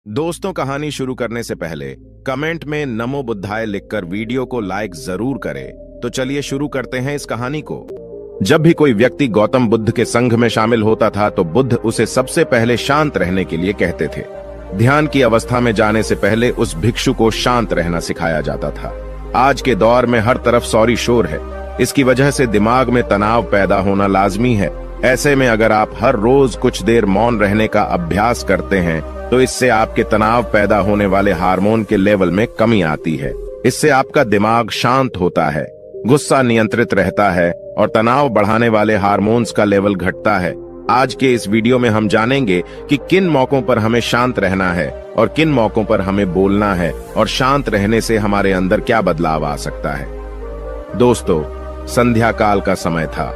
दोस्तों, कहानी शुरू करने से पहले कमेंट में नमो बुद्धाय लिखकर वीडियो को लाइक जरूर करें। तो चलिए शुरू करते हैं इस कहानी को। जब भी कोई व्यक्ति गौतम बुद्ध के संघ में शामिल होता था तो बुद्ध उसे सबसे पहले शांत रहने के लिए कहते थे। ध्यान की अवस्था में जाने से पहले उस भिक्षु को शांत रहना सिखाया जाता था। आज के दौर में हर तरफ सौरी शोर है। इसकी वजह से दिमाग में तनाव पैदा होना लाजमी है। ऐसे में अगर आप हर रोज कुछ देर मौन रहने का अभ्यास करते हैं तो इससे आपके तनाव पैदा होने वाले हार्मोन के लेवल में कमी आती है। इससे आपका दिमाग शांत होता है, गुस्सा नियंत्रित रहता है और तनाव बढ़ाने वाले हार्मोन्स का लेवल घटता है। आज के इस वीडियो में हम जानेंगे कि किन मौकों पर हमें शांत रहना है और किन मौकों पर हमें बोलना है और शांत रहने से हमारे अंदर क्या बदलाव आ सकता है। दोस्तों, संध्या काल का समय था।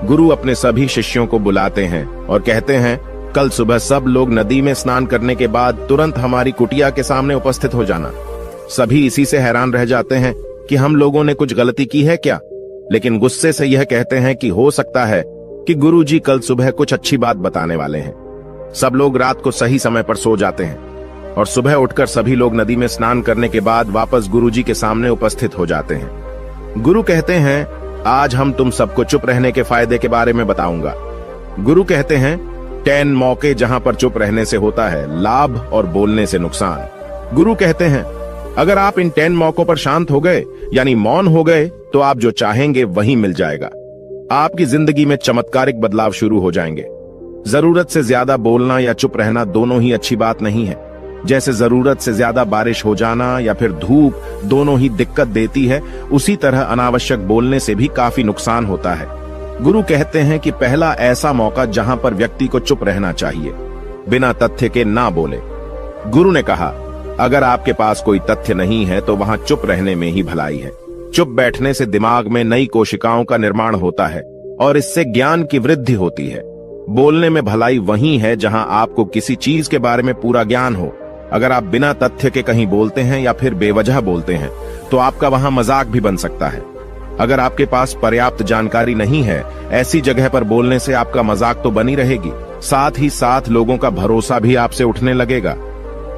गुरु अपने सभी शिष्यों को बुलाते हैं और कहते हैं, कल सुबह सब लोग नदी में स्नान करने के बाद तुरंत हमारी कुटिया के सामने उपस्थित हो जाना। सभी इसी से हैरान रह जाते हैं कि हम लोगों ने कुछ गलती की है क्या, लेकिन गुस्से से यह कहते हैं कि हो सकता है कि गुरुजी कल सुबह कुछ अच्छी बात बताने वाले हैं। सब लोग रात को सही समय पर सो जाते हैं और सुबह उठकर सभी लोग नदी में स्नान करने के बाद वापस गुरुजी के सामने उपस्थित हो जाते हैं। गुरु कहते हैं, आज हम तुम सबको चुप रहने के फायदे के बारे में बताऊंगा। गुरु कहते हैं, 10 मौके जहां पर चुप रहने से होता है लाभ और बोलने से नुकसान। गुरु कहते हैं, अगर आप इन 10 मौकों पर शांत हो गए यानी मौन हो गए तो आप जो चाहेंगे वही मिल जाएगा। आपकी जिंदगी में चमत्कारिक बदलाव शुरू हो जाएंगे। जरूरत से ज्यादा बोलना या चुप रहना दोनों ही अच्छी बात नहीं है। जैसे जरूरत से ज्यादा बारिश हो जाना या फिर धूप दोनों ही दिक्कत देती है, उसी तरह अनावश्यक बोलने से भी काफी नुकसान होता है। गुरु कहते हैं कि पहला ऐसा मौका जहां पर व्यक्ति को चुप रहना चाहिए, बिना तथ्य के ना बोले। गुरु ने कहा, अगर आपके पास कोई तथ्य नहीं है तो वहां चुप रहने में ही भलाई है। चुप बैठने से दिमाग में नई कोशिकाओं का निर्माण होता है और इससे ज्ञान की वृद्धि होती है। बोलने में भलाई वही है जहां आपको किसी चीज के बारे में पूरा ज्ञान हो। अगर आप बिना तथ्य के कहीं बोलते हैं या फिर बेवजह बोलते हैं तो आपका वहां मजाक भी बन सकता है। अगर आपके पास पर्याप्त जानकारी नहीं है, ऐसी जगह पर बोलने से आपका मजाक तो बनी रहेगी, साथ ही साथ लोगों का भरोसा भी आपसे उठने लगेगा।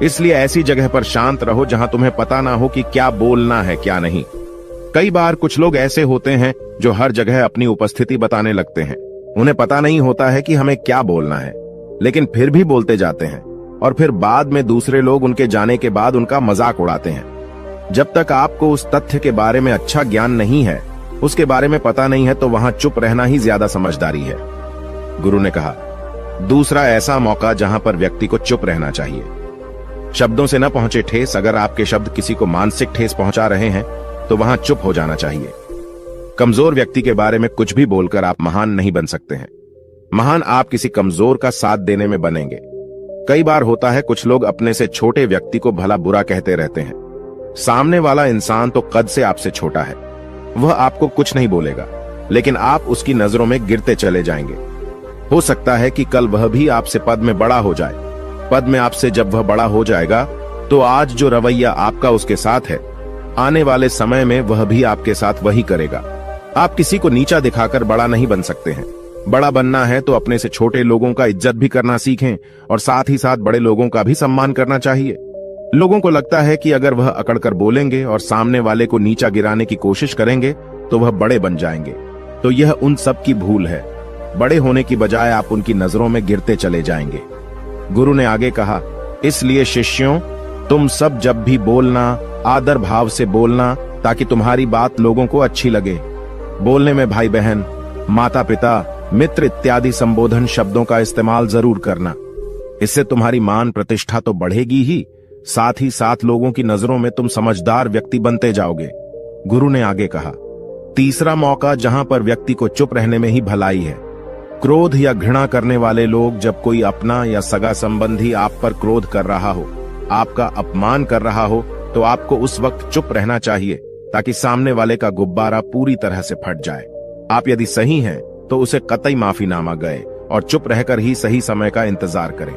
इसलिए ऐसी जगह पर शांत रहो जहां तुम्हें पता ना हो कि क्या बोलना है क्या नहीं। कई बार कुछ लोग ऐसे होते हैं जो हर जगह अपनी उपस्थिति बताने लगते हैं। उन्हें पता नहीं होता है कि हमें क्या बोलना है, लेकिन फिर भी बोलते जाते हैं और फिर बाद में दूसरे लोग उनके जाने के बाद उनका मजाक उड़ाते हैं। जब तक आपको उस तथ्य के बारे में अच्छा ज्ञान नहीं है, उसके बारे में पता नहीं है, तो वहां चुप रहना ही ज्यादा समझदारी है। गुरु ने कहा, दूसरा ऐसा मौका जहां पर व्यक्ति को चुप रहना चाहिए। शब्दों से न पहुंचे ठेस। अगर आपके शब्द किसी को मानसिक ठेस पहुंचा रहे हैं तो वहां चुप हो जाना चाहिए। कमजोर व्यक्ति के बारे में कुछ भी बोलकर आप महान नहीं बन सकते हैं। महान आप किसी कमजोर का साथ देने में बनेंगे। कई बार होता है कुछ लोग अपने से छोटे व्यक्ति को भला बुरा कहते रहते हैं। सामने वाला इंसान तो कद से आपसे छोटा है, वह आपको कुछ नहीं बोलेगा, लेकिन आप उसकी नजरों में गिरते चले जाएंगे। हो सकता है कि कल वह भी आपसे पद में बड़ा हो जाए। पद में आपसे जब वह बड़ा हो जाएगा तो आज जो रवैया आपका उसके साथ है, आने वाले समय में वह भी आपके साथ वही करेगा। आप किसी को नीचा दिखाकर बड़ा नहीं बन सकते हैं। बड़ा बनना है तो अपने से छोटे लोगों का इज्जत भी करना सीखें और साथ ही साथ बड़े लोगों का भी सम्मान करना चाहिए। लोगों को लगता है कि अगर वह अकड़कर बोलेंगे और सामने वाले को नीचा गिराने की कोशिश करेंगे तो वह बड़े बन जाएंगे, तो यह उन सब की भूल है। बड़े होने की बजाय आप उनकी नजरों में गिरते चले जाएंगे। गुरु ने आगे कहा, इसलिए शिष्यों, तुम सब जब भी बोलना आदर भाव से बोलना, ताकि तुम्हारी बात लोगों को अच्छी लगे। बोलने में भाई बहन, माता पिता, मित्र इत्यादि संबोधन शब्दों का इस्तेमाल जरूर करना। इससे तुम्हारी मान प्रतिष्ठा तो बढ़ेगी ही, साथ ही साथ लोगों की नजरों में तुम समझदार व्यक्ति बनते जाओगे। गुरु ने आगे कहा, तीसरा मौका जहां पर व्यक्ति को चुप रहने में ही भलाई है। क्रोध या घृणा करने वाले लोग, जब कोई अपना या सगा संबंधी आप पर क्रोध कर रहा हो, आपका अपमान कर रहा हो, तो आपको उस वक्त चुप रहना चाहिए ताकि सामने वाले का गुब्बारा पूरी तरह से फट जाए। आप यदि सही हैं तो उसे कतई माफीनामा गए और चुप रहकर ही सही समय का इंतजार करें।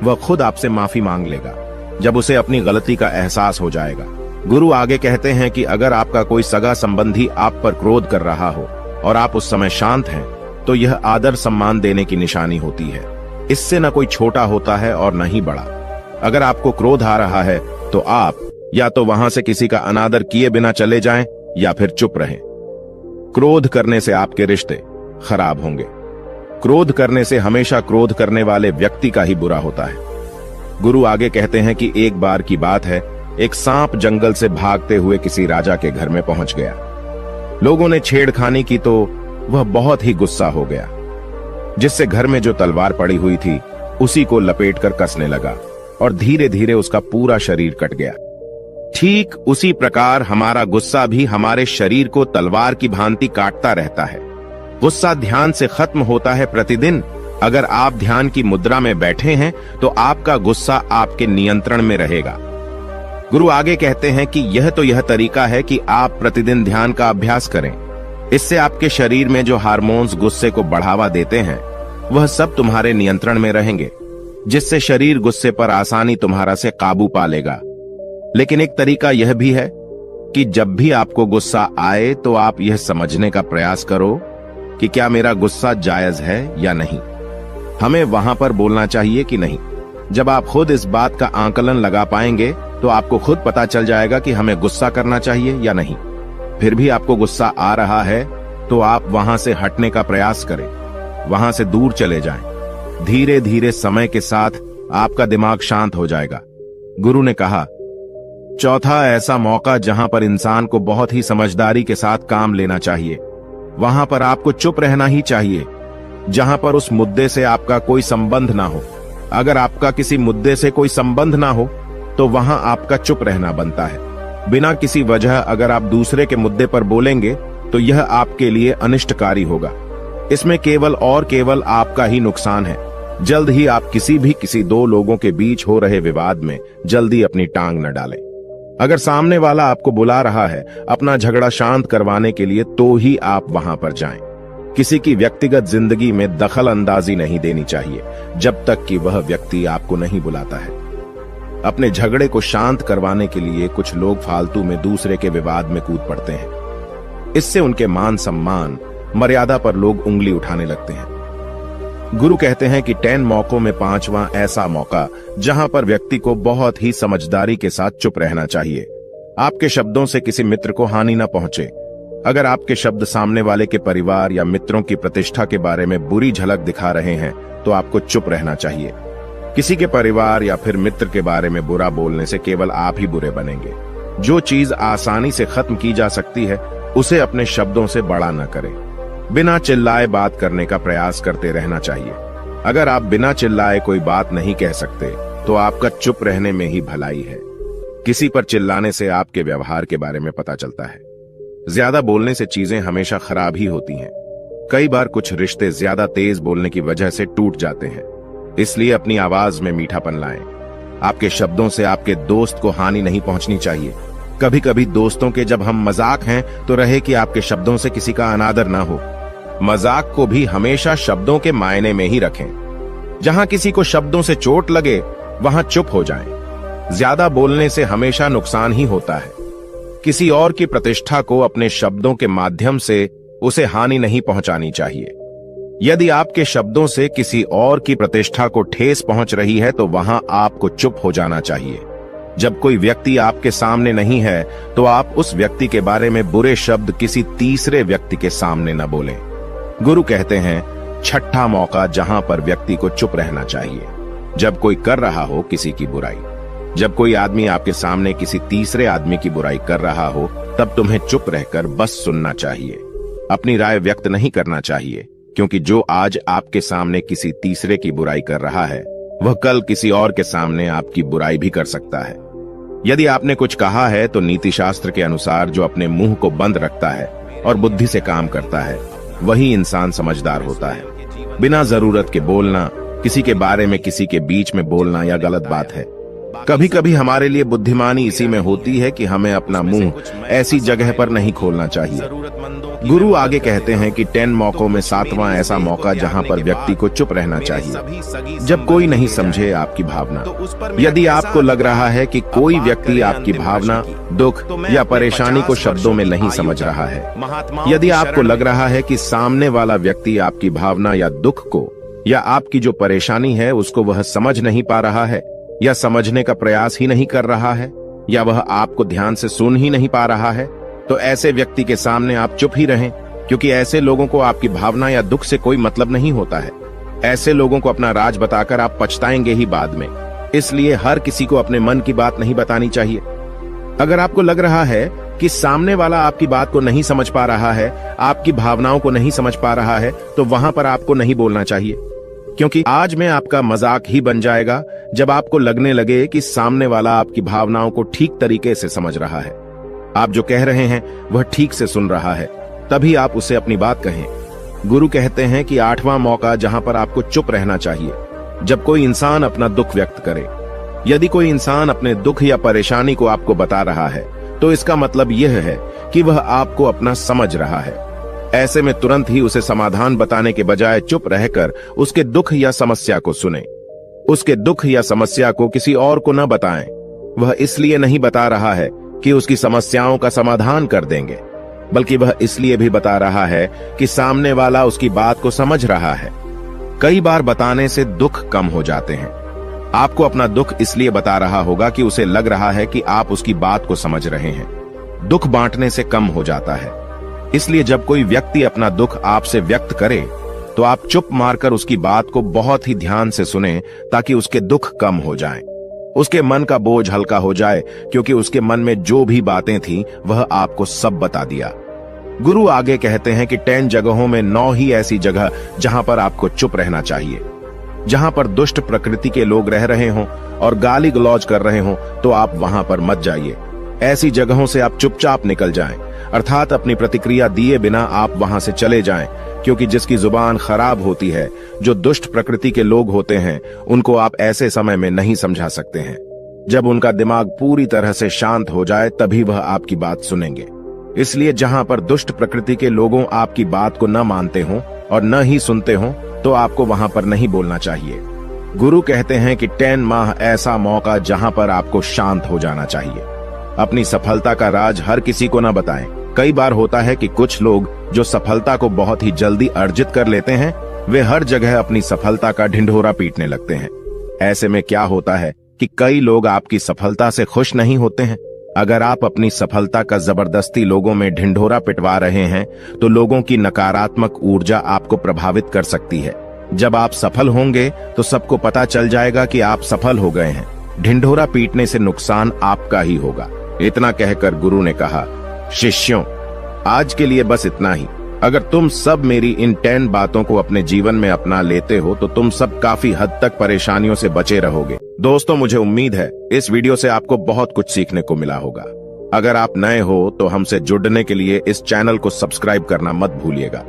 वह खुद आपसे माफी मांग लेगा जब उसे अपनी गलती का एहसास हो जाएगा। गुरु आगे कहते हैं कि अगर आपका कोई सगा संबंधी आप पर क्रोध कर रहा हो और आप उस समय शांत हैं, तो यह आदर सम्मान देने की निशानी होती है। इससे न कोई छोटा होता है और न ही बड़ा। अगर आपको क्रोध आ रहा है तो आप या तो वहां से किसी का अनादर किए बिना चले जाएं या फिर चुप रहें। क्रोध करने से आपके रिश्ते खराब होंगे। क्रोध करने से हमेशा क्रोध करने वाले व्यक्ति का ही बुरा होता है। गुरु आगे कहते हैं कि एक बार की बात है, एक सांप जंगल से भागते हुए किसी राजा के घर में पहुंच गया। लोगों ने छेड़खानी की तो वह बहुत ही गुस्सा हो गया, जिससे घर में जो तलवार पड़ी हुई थी उसी को लपेटकर कसने लगा और धीरे धीरे उसका पूरा शरीर कट गया। ठीक उसी प्रकार हमारा गुस्सा भी हमारे शरीर को तलवार की भांति काटता रहता है। गुस्सा ध्यान से खत्म होता है प्रतिदिन। अगर आप ध्यान की मुद्रा में बैठे हैं तो आपका गुस्सा आपके नियंत्रण में रहेगा। गुरु आगे कहते हैं कि यह तरीका है कि आप प्रतिदिन ध्यान का अभ्यास करें। इससे आपके शरीर में जो हार्मोन्स गुस्से को बढ़ावा देते हैं वह सब तुम्हारे नियंत्रण में रहेंगे, जिससे शरीर गुस्से पर आसानी तुम्हारा से काबू पा लेगा। लेकिन एक तरीका यह भी है कि जब भी आपको गुस्सा आए तो आप यह समझने का प्रयास करो कि क्या मेरा गुस्सा जायज है या नहीं। हमें वहां पर बोलना चाहिए कि नहीं। जब आप खुद इस बात का आकलन लगा पाएंगे तो आपको खुद पता चल जाएगा कि हमें गुस्सा करना चाहिए या नहीं। फिर भी आपको गुस्सा आ रहा है तो आप वहां से हटने का प्रयास करें, वहां से दूर चले जाएं। धीरे धीरे समय के साथ आपका दिमाग शांत हो जाएगा। गुरु ने कहा, चौथा ऐसा मौका जहां पर इंसान को बहुत ही समझदारी के साथ काम लेना चाहिए, वहां पर आपको चुप रहना ही चाहिए। जहां पर उस मुद्दे से आपका कोई संबंध ना हो। अगर आपका किसी मुद्दे से कोई संबंध ना हो तो वहां आपका चुप रहना बनता है। बिना किसी वजह अगर आप दूसरे के मुद्दे पर बोलेंगे तो यह आपके लिए अनिष्टकारी होगा। इसमें केवल और केवल आपका ही नुकसान है। जल्द ही आप किसी दो लोगों के बीच हो रहे विवाद में जल्दी अपनी टांग न डालें। अगर सामने वाला आपको बुला रहा है अपना झगड़ा शांत करवाने के लिए तो ही आप वहां पर जाएं। किसी की व्यक्तिगत जिंदगी में दखल अंदाजी नहीं देनी चाहिए जब तक कि वह व्यक्ति आपको नहीं बुलाता है। अपने झगड़े को शांत करवाने के लिए कुछ लोग फालतू में दूसरे के विवाद में कूद पड़ते हैं। इससे उनके मान सम्मान मर्यादा पर लोग उंगली उठाने लगते हैं। गुरु कहते हैं कि 10 मौकों में 5वां ऐसा मौका जहां पर व्यक्ति को बहुत ही समझदारी के साथ चुप रहना चाहिए। आपके शब्दों से किसी मित्र को हानि न पहुंचे। अगर आपके शब्द सामने वाले के परिवार या मित्रों की प्रतिष्ठा के बारे में बुरी झलक दिखा रहे हैं तो आपको चुप रहना चाहिए। किसी के परिवार या फिर मित्र के बारे में बुरा बोलने से केवल आप ही बुरे बनेंगे। जो चीज आसानी से खत्म की जा सकती है उसे अपने शब्दों से बड़ा न करें। बिना चिल्लाए बात करने का प्रयास करते रहना चाहिए। अगर आप बिना चिल्लाए कोई बात नहीं कह सकते तो आपका चुप रहने में ही भलाई है। किसी पर चिल्लाने से आपके व्यवहार के बारे में पता चलता है। ज्यादा बोलने से चीजें हमेशा खराब ही होती हैं। कई बार कुछ रिश्ते ज्यादा तेज बोलने की वजह से टूट जाते हैं। इसलिए अपनी आवाज में मीठापन लाएं। आपके शब्दों से आपके दोस्त को हानि नहीं पहुंचनी चाहिए। कभी कभी दोस्तों के जब हम मजाक हैं तो रहे कि आपके शब्दों से किसी का अनादर ना हो। मजाक को भी हमेशा शब्दों के मायने में ही रखें। जहां किसी को शब्दों से चोट लगे वहां चुप हो जाएं। ज्यादा बोलने से हमेशा नुकसान ही होता है। किसी और की प्रतिष्ठा को अपने शब्दों के माध्यम से उसे हानि नहीं पहुंचानी चाहिए। यदि आपके शब्दों से किसी और की प्रतिष्ठा को ठेस पहुंच रही है तो वहां आपको चुप हो जाना चाहिए। जब कोई व्यक्ति आपके सामने नहीं है तो आप उस व्यक्ति के बारे में बुरे शब्द किसी तीसरे व्यक्ति के सामने न बोलें। गुरु कहते हैं, छठा मौका जहां पर व्यक्ति को चुप रहना चाहिए, जब कोई कर रहा हो किसी की बुराई। जब कोई आदमी आपके सामने किसी तीसरे आदमी की बुराई कर रहा हो तब तुम्हें चुप रहकर बस सुनना चाहिए। अपनी राय व्यक्त नहीं करना चाहिए, क्योंकि जो आज आपके सामने किसी तीसरे की बुराई कर रहा है वह कल किसी और के सामने आपकी बुराई भी कर सकता है। यदि आपने कुछ कहा है तो नीति शास्त्र के अनुसार जो अपने मुंह को बंद रखता है और बुद्धि से काम करता है वही इंसान समझदार होता है। बिना जरूरत के बोलना, किसी के बारे में किसी के बीच में बोलना यह गलत बात है। कभी कभी हमारे लिए बुद्धिमानी इसी में होती है कि हमें अपना मुंह ऐसी जगह पर नहीं खोलना चाहिए। गुरु आगे कहते हैं कि 10 मौकों में 7वां ऐसा मौका जहां पर व्यक्ति को चुप रहना चाहिए, जब कोई नहीं समझे आपकी भावना। यदि आपको लग रहा है कि कोई व्यक्ति आपकी भावना, दुख या परेशानी को शब्दों में नहीं समझ रहा है, यदि आपको लग रहा है कि सामने वाला व्यक्ति आपकी भावना या दुख को या आपकी जो परेशानी है उसको वह समझ नहीं पा रहा है, या समझने का प्रयास ही नहीं कर रहा है, या वह आपको ध्यान से सुन ही नहीं पा रहा है, तो ऐसे व्यक्ति के सामने आप चुप ही रहें, क्योंकि ऐसे लोगों को आपकी भावना या दुख से कोई मतलब नहीं होता है। ऐसे लोगों को अपना राज बताकर आप पछताएंगे ही बाद में। इसलिए हर किसी को अपने मन की बात नहीं बतानी चाहिए। अगर आपको लग रहा है कि सामने वाला आपकी बात को नहीं समझ पा रहा है, आपकी भावनाओं को नहीं समझ पा रहा है, तो वहां पर आपको नहीं बोलना चाहिए, क्योंकि आज में आपका मजाक ही बन जाएगा जब आपको लगने लगे कि सामने वाला आपकी भावनाओं को ठीक तरीके से समझ रहा है, आप जो कह रहे हैं वह ठीक से सुन रहा है, तभी आप उसे अपनी बात कहें। गुरु कहते हैं कि 8वां मौका जहां पर आपको चुप रहना चाहिए, जब कोई इंसान अपना दुख व्यक्त करे। यदि कोई इंसान अपने दुख या परेशानी को आपको बता रहा है, तो इसका मतलब यह है कि वह आपको अपना समझ रहा है। ऐसे में तुरंत ही उसे समाधान बताने के बजाय चुप रहकर उसके दुख या समस्या को सुने। उसके दुख या समस्या को किसी और को न बताएं। वह इसलिए नहीं बता रहा है कि उसकी समस्याओं का समाधान कर देंगे, बल्कि वह इसलिए भी बता रहा है कि सामने वाला उसकी बात को समझ रहा है। कई बार बताने से दुख कम हो जाते हैं। आपको अपना दुख इसलिए बता रहा होगा कि उसे लग रहा है कि आप उसकी बात को समझ रहे हैं। दुख बांटने से कम हो जाता है। इसलिए जब कोई व्यक्ति अपना दुख आपसे व्यक्त करे, तो आप चुप मारकर उसकी बात को बहुत ही ध्यान से सुनें, ताकि उसके दुख कम हो जाएं। उसके मन का बोझ हल्का हो जाए, क्योंकि उसके मन में जो भी बातें थीं वह आपको सब बता दिया। गुरु आगे कहते हैं कि 10 जगहों में 9 ही ऐसी जगह जहां पर आपको चुप रहना चाहिए। जहां पर दुष्ट प्रकृति के लोग रह रहे हों और गाली गलौज कर रहे हों, तो आप वहां पर मत जाइए। ऐसी जगहों से आप चुपचाप निकल जाएं, अर्थात अपनी प्रतिक्रिया दिए बिना आप वहां से चले जाएं, क्योंकि जिसकी जुबान खराब होती है, जो दुष्ट प्रकृति के लोग होते हैं, उनको आप ऐसे समय में नहीं समझा सकते हैं। जब उनका दिमाग पूरी तरह से शांत हो जाए, तभी वह आपकी बात सुनेंगे। इसलिए जहां पर दुष्ट प्रकृति के लोगों आपकी बात को न मानते हों और न ही सुनते हों, तो आपको वहां पर नहीं बोलना चाहिए। गुरु कहते हैं कि 10 माह ऐसा मौका जहां पर आपको शांत हो जाना चाहिए। अपनी सफलता का राज हर किसी को न बताएं। कई बार होता है कि कुछ लोग जो सफलता को बहुत ही जल्दी अर्जित कर लेते हैं, वे हर जगह अपनी सफलता का ढिंढोरा पीटने लगते हैं। ऐसे में क्या होता है कि कई लोग आपकी सफलता से खुश नहीं होते हैं। अगर आप अपनी सफलता का जबरदस्ती लोगों में ढिंढोरा पिटवा रहे हैं, तो लोगों की नकारात्मक ऊर्जा आपको प्रभावित कर सकती है। जब आप सफल होंगे तो सबको पता चल जाएगा कि आप सफल हो गए हैं। ढिंढोरा पीटने से नुकसान आपका ही होगा। इतना कहकर गुरु ने कहा, शिष्यों, आज के लिए बस इतना ही। अगर तुम सब मेरी इन 10 बातों को अपने जीवन में अपना लेते हो, तो तुम सब काफी हद तक परेशानियों से बचे रहोगे। दोस्तों, मुझे उम्मीद है इस वीडियो से आपको बहुत कुछ सीखने को मिला होगा। अगर आप नए हो तो हमसे जुड़ने के लिए इस चैनल को सब्सक्राइब करना मत भूलिएगा।